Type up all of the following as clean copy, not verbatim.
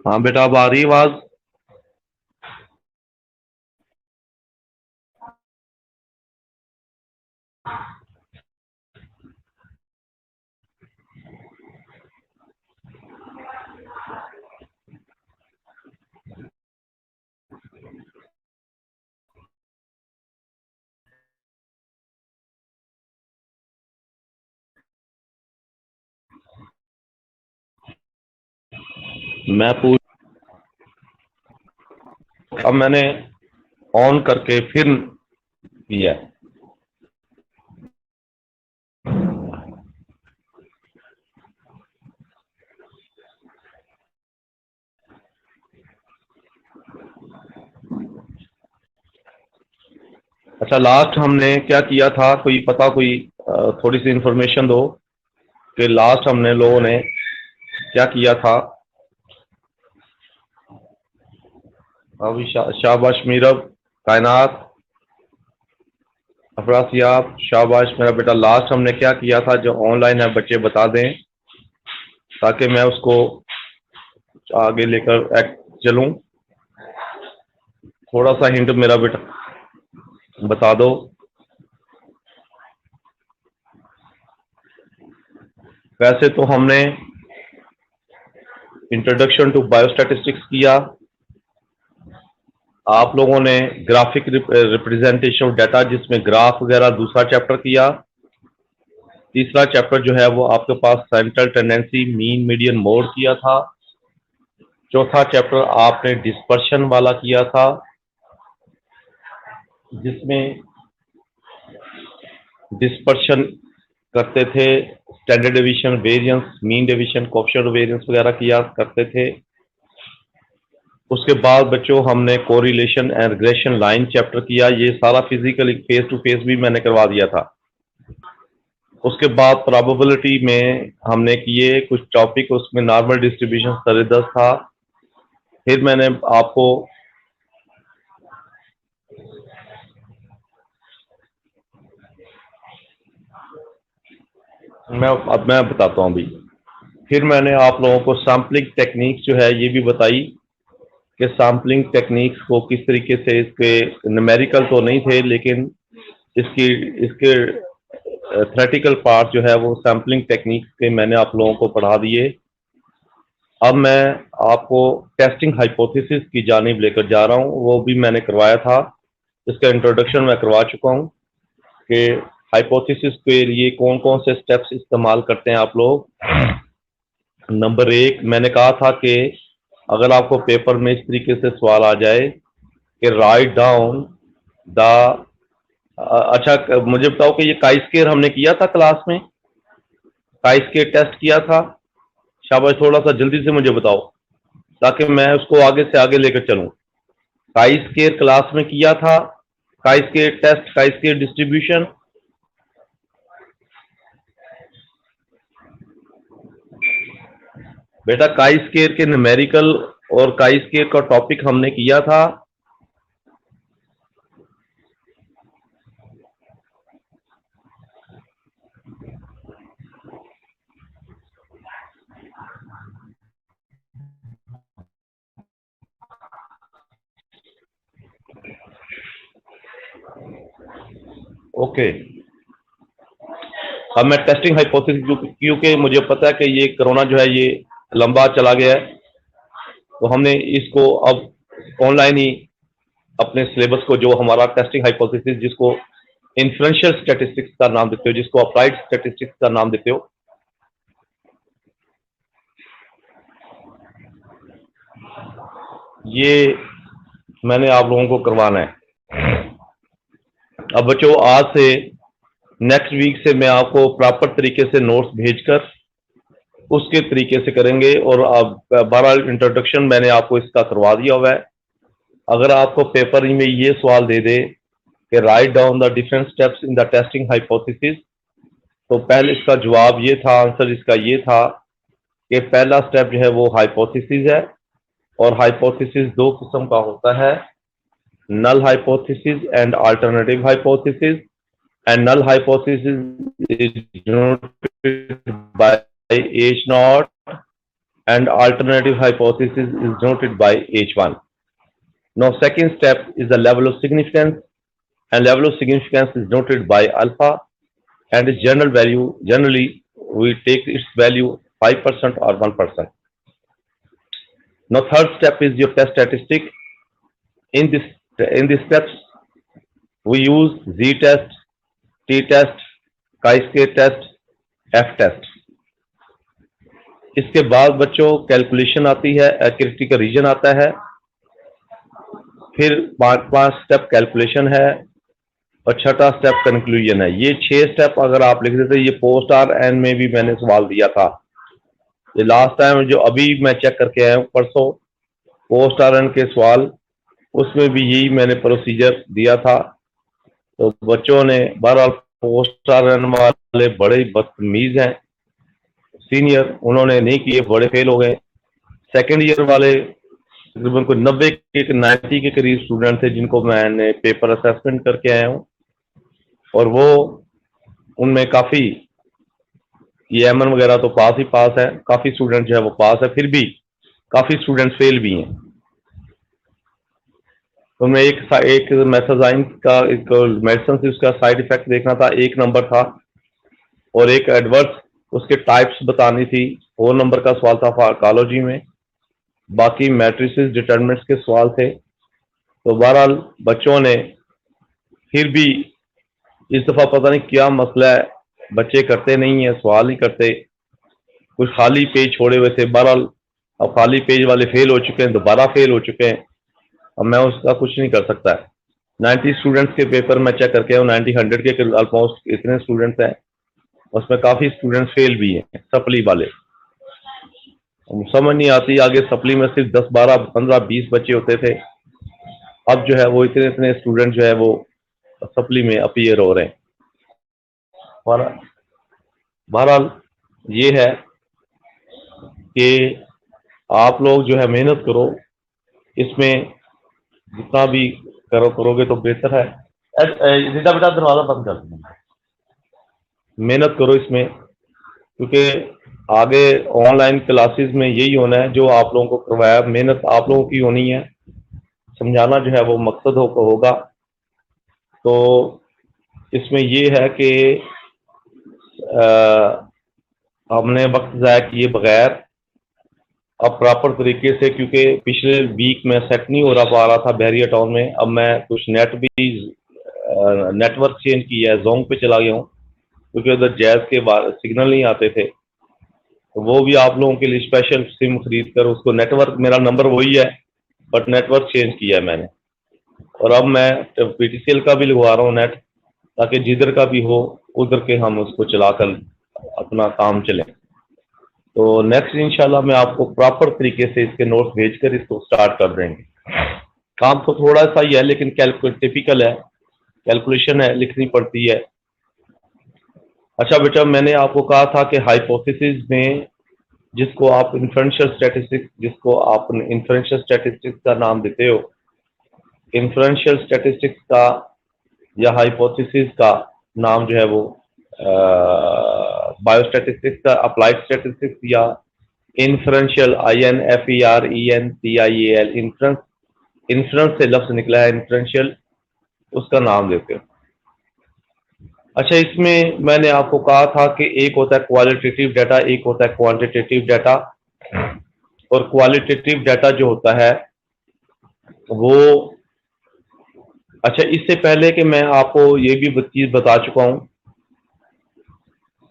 हाँ बेटा, अब आ रही आवाज? मैं पूछ अब मैंने ऑन करके फिर किया। अच्छा, लास्ट हमने क्या किया था, कोई पता, कोई थोड़ी सी इंफॉर्मेशन दो कि लास्ट हमने लोगों ने क्या किया था। अभी शाबाश मीरब, कायनात, अफरासियाब, शाबाश मेरा बेटा। लास्ट हमने क्या किया था, जो ऑनलाइन है बच्चे बता दें ताकि मैं उसको आगे लेकर चलूं। थोड़ा सा हिंट मेरा बेटा बता दो। वैसे तो हमने इंट्रोडक्शन टू बायोस्टैटिस्टिक्स किया, आप लोगों ने ग्राफिक रिप्रेजेंटेशन ऑफ डाटा जिसमें ग्राफ वगैरह दूसरा चैप्टर किया। तीसरा चैप्टर जो है वो आपके पास central tendency, mean, median, mode किया था। चौथा चैप्टर आपने डिस्पर्शन वाला किया था जिसमें डिस्पर्शन करते थे, standard deviation, variance, mean deviation, coefficient of variance वगैरह किया करते थे। उसके बाद बच्चों हमने correlation and regression line chapter किया, ये सारा फिजिकल फेस टू फेस भी मैंने करवा दिया था। उसके बाद प्रोबेबिलिटी में हमने किए कुछ टॉपिक, उसमें नॉर्मल डिस्ट्रीब्यूशन सर 10 था। फिर मैंने आपको मैं बताता हूँ अभी। फिर मैंने आप लोगों को सैम्पलिंग टेक्निक्स जो है ये भी बताई कि सैम्पलिंग टेक्निक्स को किस तरीके से, इसके न्यूमेरिकल तो नहीं थे लेकिन इसके थ्योरेटिकल पार्ट जो है वो सैम्पलिंग टेक्निक्स के मैंने आप लोगों को पढ़ा दिए। अब मैं आपको टेस्टिंग हाइपोथेसिस की जानिब लेकर जा रहा हूँ, वो भी मैंने करवाया था। इसका इंट्रोडक्शन मैं करवा चुका हूँ कि हाइपोथेसिस के लिए कौन कौन से स्टेप्स इस्तेमाल करते हैं आप लोग। नंबर 1 मैंने कहा था कि अगर आपको पेपर में इस तरीके से सवाल आ जाए कि राइट डाउन द, अच्छा मुझे बताओ कि ये काई स्क्वायर हमने किया था क्लास में, काई स्क्वायर टेस्ट किया था? शाबाश, थोड़ा सा जल्दी से मुझे बताओ ताकि मैं उसको आगे से आगे लेकर चलूं। काई स्क्वायर क्लास में किया था, chi square test, chi square distribution. बेटा काई स्क्वायर के न्यूमेरिकल और काई स्क्वायर का टॉपिक हमने किया था। ओके, अब मैं टेस्टिंग हाइपोथेसिस, क्योंकि मुझे पता है कि ये कोरोना जो है ये लंबा चला गया है, तो हमने इसको अब ऑनलाइन ही अपने सिलेबस को, जो हमारा टेस्टिंग हाइपोथेसिस जिसको इन्फ्लुएंशियल स्टैटिस्टिक्स का नाम देते हो, जिसको अप्लाइड स्टैटिस्टिक्स का नाम देते हो, ये मैंने आप लोगों को करवाना है। अब बच्चों आज से नेक्स्ट वीक से मैं आपको प्रॉपर तरीके से नोट्स भेजकर उसके तरीके से करेंगे। और अब 12 इंट्रोडक्शन मैंने आपको इसका करवा दिया हुआ है। अगर आपको पेपर में ये सवाल दे दे कि write down the different steps in the testing hypothesis, तो पहले इसका जवाब ये था, आंसर इसका ये था कि पहला स्टेप जो है वो हाइपोथेसिस है। और हाइपोथेसिस दो किस्म का होता है, null hypothesis and alternative hypothesis. and null hypothesis is denoted by H naught and alternative hypothesis is denoted by H1. Now second step is the level of significance, and level of significance is noted by alpha, and its generally we take its value 5% or 1%. Now third step is your test statistic. In this steps we use Z test, T test, chi-square test, F test. इसके बाद बच्चों calculation आती है, critical reason आता है, फिर पांच step calculation है और छठा स्टेप कंक्लूजन है। ये 6 स्टेप अगर आप लिख देते, ये पोस्ट आर एन में भी मैंने सवाल दिया था। ये लास्ट टाइम जो अभी मैं चेक करके आया हूँ परसों पोस्ट आर एन के सवाल, उसमें भी यही मैंने प्रोसीजर दिया था। तो बच्चों ने बहरहाल पोस्ट आर एन वाले बड़े बदतमीज हैं सीनियर, उन्होंने नहीं किए, बड़े फेल हो गए। सेकेंड ईयर वाले तकरीबन कोई 90 के करीब स्टूडेंट थे जिनको मैंने पेपर असेसमेंट करके आया हूँ, और वो उनमें काफ़ी ये एमन वगैरह तो पास ही पास है, काफ़ी स्टूडेंट जो है वो पास है, फिर भी काफ़ी स्टूडेंट फेल भी हैं। तो मैं एक मेथाजाइन का एक मेडिसिन से उसका साइड इफेक्ट देखना था, 1 नंबर था, और एक एडवर्स उसके टाइप्स बतानी थी, 4 नंबर का सवाल था फार्माकोलॉजी में। बाकी मैट्रिसेस डिटरमिनेंट्स के सवाल थे। तो बहरहाल बच्चों ने फिर भी इस दफ़ा पता नहीं क्या मसला है, बच्चे करते नहीं है, सवाल नहीं करते, कुछ खाली पेज छोड़े हुए थे। बहरहाल अब खाली पेज वाले फेल हो चुके हैं, दोबारा फेल हो चुके हैं, अब मैं उसका कुछ नहीं कर सकता है। 90 स्टूडेंट्स के पेपर मैं चेक करके आया हूँ, 90-100 के ऑलमोस्ट इतने स्टूडेंट्स हैं, उसमें काफ़ी स्टूडेंट्स फेल भी हैं सप्ली वाले। समझ नहीं आती, आगे सप्ली में सिर्फ 10, 12, 15, 20 बच्चे होते थे, अब जो है वो इतने स्टूडेंट जो है वो सप्ली में अपीयर हो रहे हैं। बहरहाल ये है कि आप लोग जो है मेहनत करो, इसमें जितना भी करोगे तो बेहतर है। रिदा बेटा दरवाजा बंद कर दो, मेहनत करो इसमें, क्योंकि आगे ऑनलाइन क्लासेस में यही होना है जो आप लोगों को करवाया, मेहनत आप लोगों की होनी है, समझाना जो है वो मकसद होगा। तो इसमें ये है कि हमने वक्त ज़ाया किए बगैर अब प्रॉपर तरीके से, क्योंकि पिछले वीक में सेट नहीं हो पा रहा था बहरिया टाउन में, अब मैं कुछ नेटवर्क चेंज किया है, जोंग पे चला गया हूँ, क्योंकि उधर जैज़ के सिग्नल नहीं आते थे। तो वो भी आप लोगों के लिए स्पेशल सिम खरीद कर उसको, नेटवर्क मेरा नंबर वही है बट नेटवर्क चेंज किया है मैंने, और अब मैं PTCL का भी लगवा रहा हूँ नेट, ताकि जिधर का भी हो उधर के हम उसको चलाकर अपना काम चलें। तो नेक्स्ट इंशाल्लाह मैं आपको प्रॉपर तरीके से इसके नोट्स भेजकर इसको स्टार्ट कर देंगे। काम तो थोड़ा सा ही है लेकिन टिपिकल है, कैलकुलेशन है, लिखनी पड़ती है। अच्छा बेटा, मैंने आपको कहा था कि हाइपोथेसिस में जिसको आप इन्फरेंशियल स्टैटिस्टिक्स का नाम देते हो, इन्फरेंशियल स्टैटिस्टिक्स का या हाइपोथेसिस का नाम जो है वो बायोस्टैटिस्टिक्स का, अप्लाइड स्टैटिस्टिक्स या इन्फरेंशियल, INFERENTIAL, इन्फ्रेंस से लफ्ज निकला है इन्फरेंशियल, उसका नाम देते हो। अच्छा, इसमें मैंने आपको कहा था कि एक होता है क्वालिटेटिव डाटा, एक होता है क्वांटिटेटिव डाटा। और क्वालिटेटिव डाटा जो होता है वो, अच्छा इससे पहले कि मैं आपको ये भी चीज बता चुका हूं,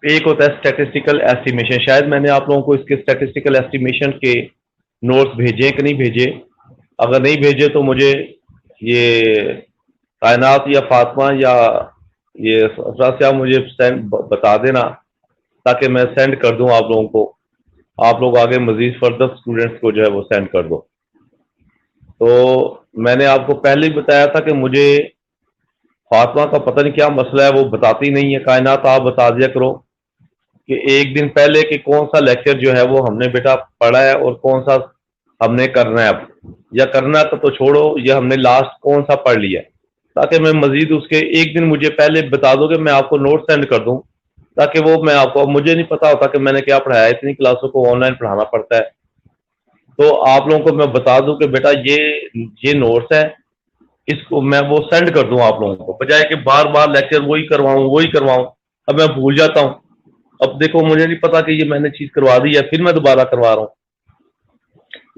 एक होता है स्टैटिस्टिकल एस्टिमेशन। शायद मैंने आप लोगों को इसके स्टैटिस्टिकल एस्टिमेशन के नोट्स भेजे कि नहीं भेजे, अगर नहीं भेजे तो मुझे ये कायनात या फातिमा या ये अफरा मुझे बता देना, ताकि मैं सेंड कर दूं आप लोगों को, आप लोग आगे मजीद फर्दर स्टूडेंट्स को जो है वो सेंड कर दो। तो मैंने आपको पहले ही बताया था कि मुझे फातिमा का पता नहीं क्या मसला है, वो बताती नहीं है। कायनात आप बता दिया करो कि एक दिन पहले कि कौन सा लेक्चर जो है वो हमने बेटा पढ़ा है और कौन सा हमने करना है अब, या करना तो छोड़ो, या हमने लास्ट कौन सा पढ़ लिया, ताकि मैं मजीद उसके एक दिन मुझे पहले बता दो कि मैं आपको नोट सेंड कर दूं, ताकि वो मैं आपको, मुझे नहीं पता होता कि मैंने क्या पढ़ाया, इतनी क्लासों को ऑनलाइन पढ़ाना पड़ता है। तो आप लोगों को मैं बता दूं कि बेटा ये नोट्स है, इसको मैं वो सेंड कर दूं आप लोगों को, बजाय कि बार बार लेक्चर वही करवाऊं। अब मैं भूल जाता हूं। अब देखो मुझे नहीं पता कि ये मैंने चीज करवा दी है, फिर मैं दोबारा करवा रहा हूं।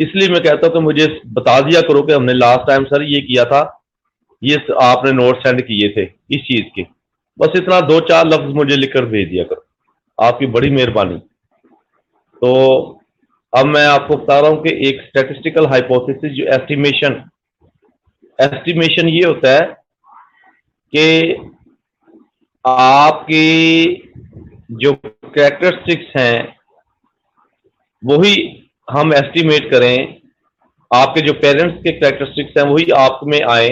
इसलिए मैं कहता हूं कि मुझे बता दिया करो कि हमने लास्ट टाइम सर ये किया था, ये आपने नोट सेंड किए थे इस चीज के। बस इतना 2-4 लफ्ज मुझे लिखकर भेज दिया करो, आपकी बड़ी मेहरबानी। तो अब मैं आपको बता रहा हूं कि एक स्टैटिस्टिकल हाइपोथेसिस जो एस्टिमेशन ये होता है कि आपकी जो कैरेक्टरिस्टिक्स हैं वही हम एस्टिमेट करें, आपके जो पेरेंट्स के कैरेक्टरिस्टिक्स हैं वही आप में आए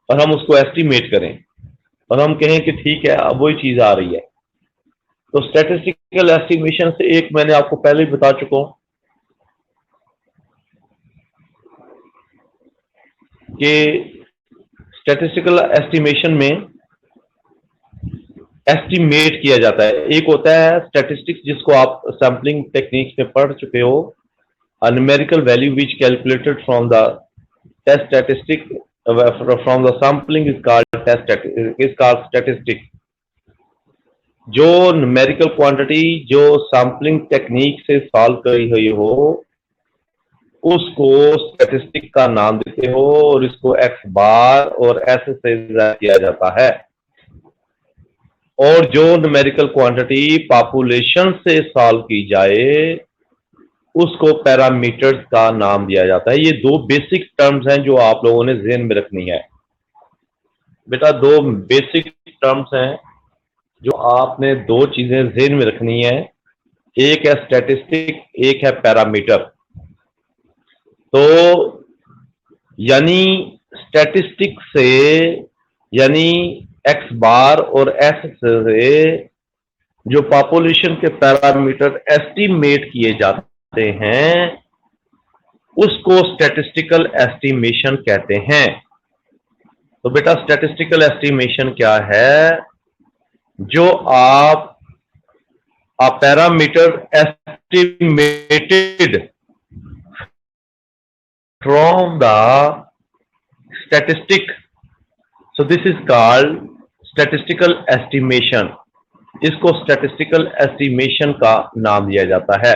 और हम उसको एस्टिमेट करें और हम कहें कि ठीक है अब वही चीज आ रही है। तो स्टैटिस्टिकल एस्टिमेशन से एक मैंने आपको पहले ही बता चुका हूं कि स्टैटिस्टिकल एस्टिमेशन में एस्टिमेट किया जाता है। एक होता है स्टैटिस्टिक्स जिसको आप सैम्पलिंग टेक्निक्स में पढ़ चुके हो, a numerical value which calculated from the test statistic from the sampling is called statistic। जो न्यूमेरिकल क्वांटिटी जो सैम्पलिंग टेक्निक से सॉल्व करी हुई हो उसको स्टैटिस्टिक का नाम देते हो और इसको एक्स बार और एस से किया जाता है। और जो न्यूमेरिकल क्वांटिटी पॉपुलेशन से सॉल्व की जाए उसको पैरामीटर्स का नाम दिया जाता है। ये दो बेसिक टर्म्स हैं जो आप लोगों ने ज़हन में रखनी है बेटा। दो बेसिक टर्म्स हैं जो आपने दो चीजें ज़हन में रखनी है, एक है स्टैटिस्टिक, एक है पैरामीटर। तो यानी स्टैटिस्टिक से यानी एक्स बार और एस से जो पॉपुलेशन के पैरामीटर एस्टिमेट किए जाते हैं उसको स्टैटिस्टिकल एस्टिमेशन कहते हैं। तो बेटा स्टैटिस्टिकल एस्टिमेशन क्या है? जो आप parameter estimated from the statistic, so this is called statistical estimation. इसको स्टैटिस्टिकल एस्टिमेशन का नाम दिया जाता है।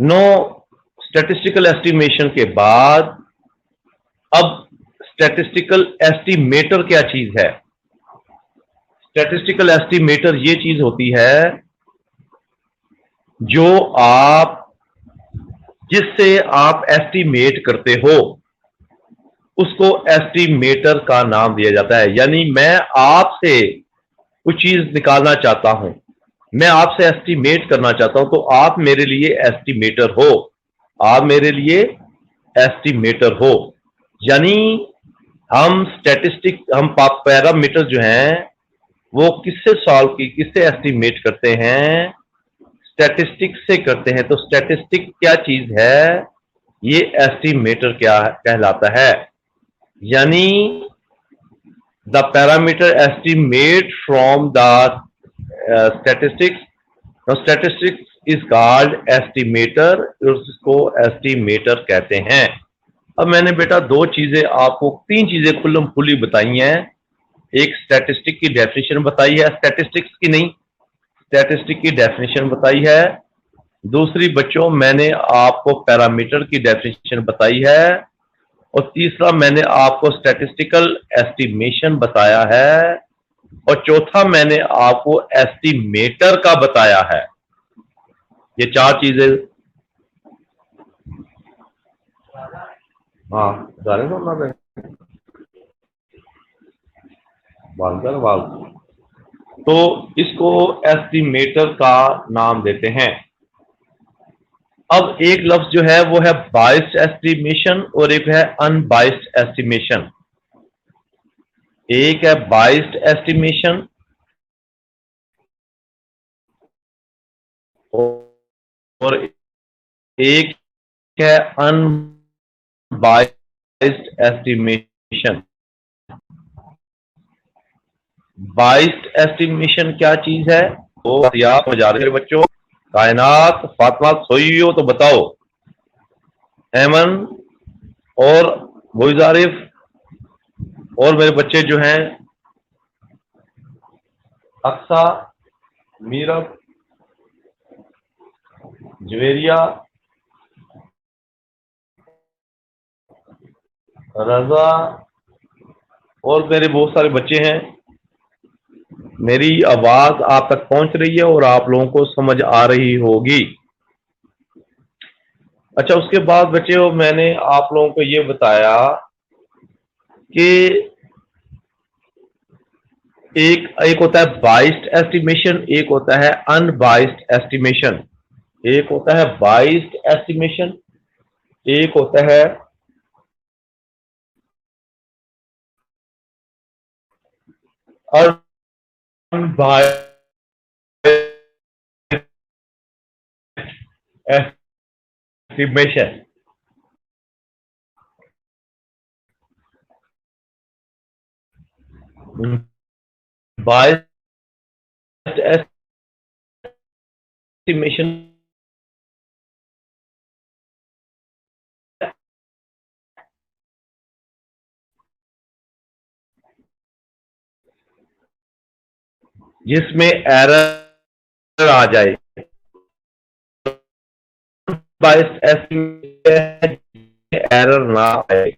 नो स्टैटिस्टिकल एस्टिमेशन के बाद अब स्टैटिस्टिकल एस्टिमेटर क्या चीज है? स्टैटिस्टिकल एस्टिमेटर ये चीज होती है जो आप जिससे आप एस्टिमेट करते हो उसको एस्टिमेटर का नाम दिया जाता है। यानी मैं आपसे कुछ चीज निकालना चाहता हूं, मैं आपसे एस्टिमेट करना चाहता हूं, तो आप मेरे लिए एस्टिमेटर हो, आप मेरे लिए एस्टिमेटर हो। यानी हम पैरामीटर जो हैं वो किससे एस्टिमेट करते हैं? स्टैटिस्टिक से करते हैं। तो स्टैटिस्टिक क्या चीज है? ये एस्टिमेटर क्या कहलाता है? यानी the parameter estimate from the statistics. Statistics is called estimator, उसको एस्टिमेटर कहते हैं। अब मैंने बेटा तीन चीजें खुल्लम खुली बताई हैं। एक स्टैटिस्टिक की डेफिनेशन बताई है, स्टैटिस्टिक्स की नहीं, स्टैटिस्टिक की डेफिनेशन बताई है। दूसरी बच्चों मैंने आपको पैरामीटर की डेफिनेशन बताई है और तीसरा मैंने आपको स्टैटिस्टिकल एस्टिमेशन बताया है और चौथा मैंने आपको एस्टिमेटर का बताया है। ये चार चीजें। हाँ जाने दो ना वाल। तो इसको एस्टिमेटर का नाम देते हैं। अब एक लफ्ज जो है वो है बाइस्ड एस्टिमेशन और एक है अनबाइस्ड एस्टिमेशन। एक है बाइस्ड एस्टिमेशन और एक है अनबाइस्ड एस्टिमेशन। बाइस्ड एस्टिमेशन क्या चीज है? तो आप मजा रहे बच्चों। कायनात, फातिमा सोई हो तो बताओ। एमन और मोइज आरिफ और मेरे बच्चे जो हैं अक्सा, मीरब, जवेरिया, रजा और मेरे बहुत सारे बच्चे हैं। मेरी आवाज आप तक पहुंच रही है और आप लोगों को समझ आ रही होगी। अच्छा, उसके बाद बच्चों मैंने आप लोगों को ये बताया कि एक होता है बाइस्ड एस्टिमेशन, एक होता है अनबाइस्ड एस्टिमेशन। एक होता है बाइस्ड एस्टिमेशन, एक होता है अनबाइस्ड एस्टिमेशन। बाइस्ड एस्टिमेशन जिसमें एरर आ जाए। बाइस्ड एस्टिमेशन एरर ना आए।